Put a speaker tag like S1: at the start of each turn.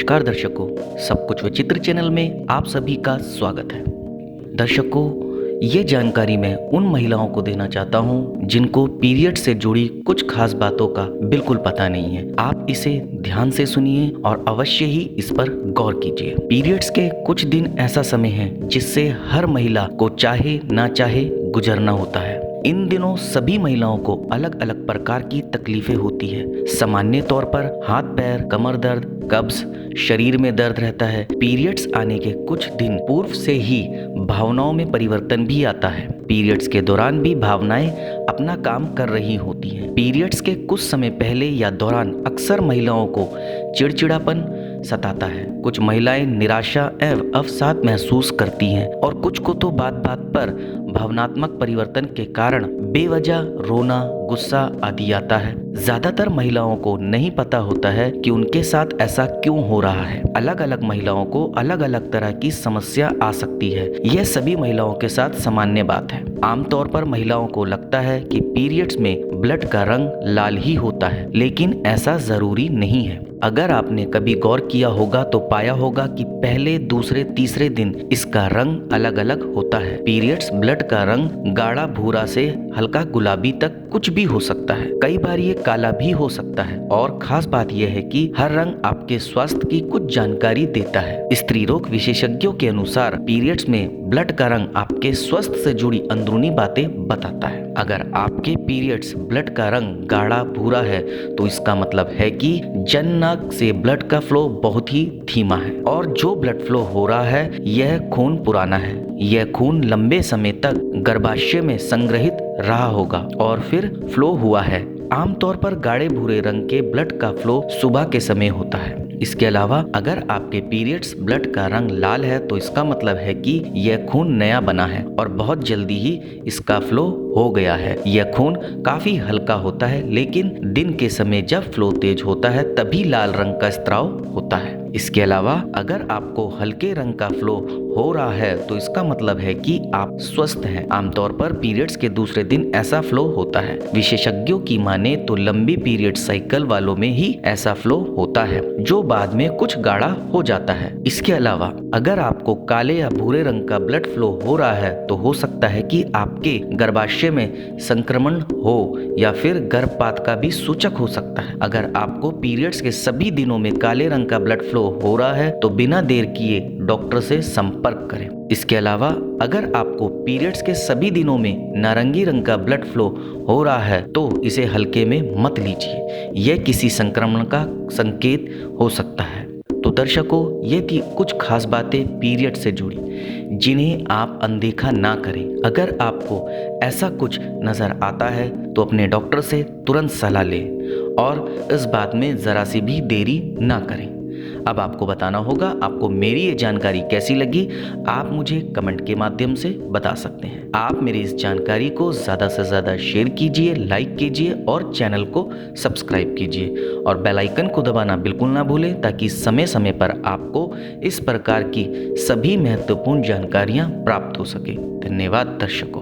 S1: नमस्कार दर्शकों, सब कुछ विचित्र चैनल में आप सभी का स्वागत है। दर्शकों, ये जानकारी मैं उन महिलाओं को देना चाहता हूँ जिनको पीरियड से जुड़ी कुछ खास बातों का बिल्कुल पता नहीं है। आप इसे ध्यान से सुनिए और अवश्य ही इस पर गौर कीजिए। पीरियड्स के कुछ दिन ऐसा समय है जिससे हर महिला को चाहे ना चाहे गुजरना होता है। इन दिनों सभी महिलाओं को अलग अलग प्रकार की तकलीफें होती है। सामान्य तौर पर हाथ पैर, कमर दर्द, कब्ज, शरीर में दर्द रहता है। पीरियड्स आने के कुछ दिन पूर्व से ही भावनाओं में परिवर्तन भी आता है। पीरियड्स के दौरान भी भावनाएं अपना काम कर रही होती हैं। पीरियड्स के कुछ समय पहले या दौरान अक्सर महिलाओं को चिड़चिड़ापन सताता है। कुछ महिलाएं निराशा एवं अवसाद महसूस करती हैं और कुछ को तो बात बात पर भावनात्मक परिवर्तन के कारण बेवजह रोना, गुस्सा आदि आता है। ज्यादातर महिलाओं को नहीं पता होता है कि उनके साथ ऐसा क्यों हो रहा है। अलग अलग महिलाओं को अलग अलग तरह की समस्या आ सकती है। यह सभी महिलाओं के साथ सामान्य बात है। आमतौर पर महिलाओं को लगता है कि पीरियड्स में ब्लड का रंग लाल ही होता है, लेकिन ऐसा जरूरी नहीं है। अगर आपने कभी गौर किया होगा तो पाया होगा कि पहले, दूसरे, तीसरे दिन इसका रंग अलग अलग होता है। पीरियड्स ब्लड का रंग गाढ़ा भूरा से हल्का गुलाबी तक कुछ भी हो सकता है। कई बार ये काला भी हो सकता है। और खास बात यह है कि हर रंग आपके स्वास्थ्य की कुछ जानकारी देता है। स्त्री रोग विशेषज्ञों के अनुसार पीरियड्स में ब्लड का रंग आपके स्वास्थ्य से जुड़ी अंदरूनी बातें बताता है। अगर आपके पीरियड्स ब्लड का रंग गाढ़ा भूरा है तो इसका मतलब है कि जननांग से ब्लड का फ्लो बहुत ही धीमा है और जो ब्लड फ्लो हो रहा है यह खून पुराना है। यह खून लंबे समय तक गर्भाशय में संग्रहित रहा होगा और फिर फ्लो हुआ है। आमतौर पर गाढ़े भूरे रंग के ब्लड का फ्लो सुबह के समय होता है। इसके अलावा अगर आपके पीरियड्स ब्लड का रंग लाल है तो इसका मतलब है कि यह खून नया बना है और बहुत जल्दी ही इसका फ्लो हो गया है। यह खून काफी हल्का होता है, लेकिन दिन के समय जब फ्लो तेज होता है तभी लाल रंग का स्त्राव होता है। इसके अलावा अगर आपको हल्के रंग का फ्लो हो रहा है तो इसका मतलब है कि आप स्वस्थ हैं। आमतौर पर पीरियड्स के दूसरे दिन ऐसा फ्लो होता है। विशेषज्ञों की माने तो लंबी पीरियड साइकिल वालों में ही ऐसा फ्लो होता है, जो बाद में कुछ गाढ़ा हो जाता है। इसके अलावा अगर आपको काले या भूरे रंग का ब्लड फ्लो हो रहा है तो हो सकता है कि आपके गर्भाशय में संक्रमण हो या फिर गर्भपात का भी सूचक हो सकता है। अगर आपको पीरियड्स के सभी दिनों में काले रंग का ब्लड फ्लो हो रहा है तो बिना देर किए डॉक्टर से संपर्क करें। इसके अलावा अगर आपको पीरियड्स के सभी दिनों में नारंगी रंग का ब्लड फ्लो हो रहा है तो इसे हल्के में मत लीजिए। यह किसी संक्रमण का संकेत हो सकता है। तो दर्शकों, ये थी कुछ खास बातें पीरियड से जुड़ी जिन्हें आप अनदेखा ना करें। अगर आपको ऐसा कुछ नजर आता है तो अपने डॉक्टर से तुरंत सलाह लें और इस बात में जरा सी भी देरी ना करें। अब आपको बताना होगा आपको मेरी ये जानकारी कैसी लगी। आप मुझे कमेंट के माध्यम से बता सकते हैं। आप मेरी इस जानकारी को ज़्यादा से ज़्यादा शेयर कीजिए, लाइक कीजिए और चैनल को सब्सक्राइब कीजिए और बेल आइकन को दबाना बिल्कुल ना भूलें ताकि समय समय पर आपको इस प्रकार की सभी महत्वपूर्ण जानकारियाँ प्राप्त हो सके। धन्यवाद दर्शकों।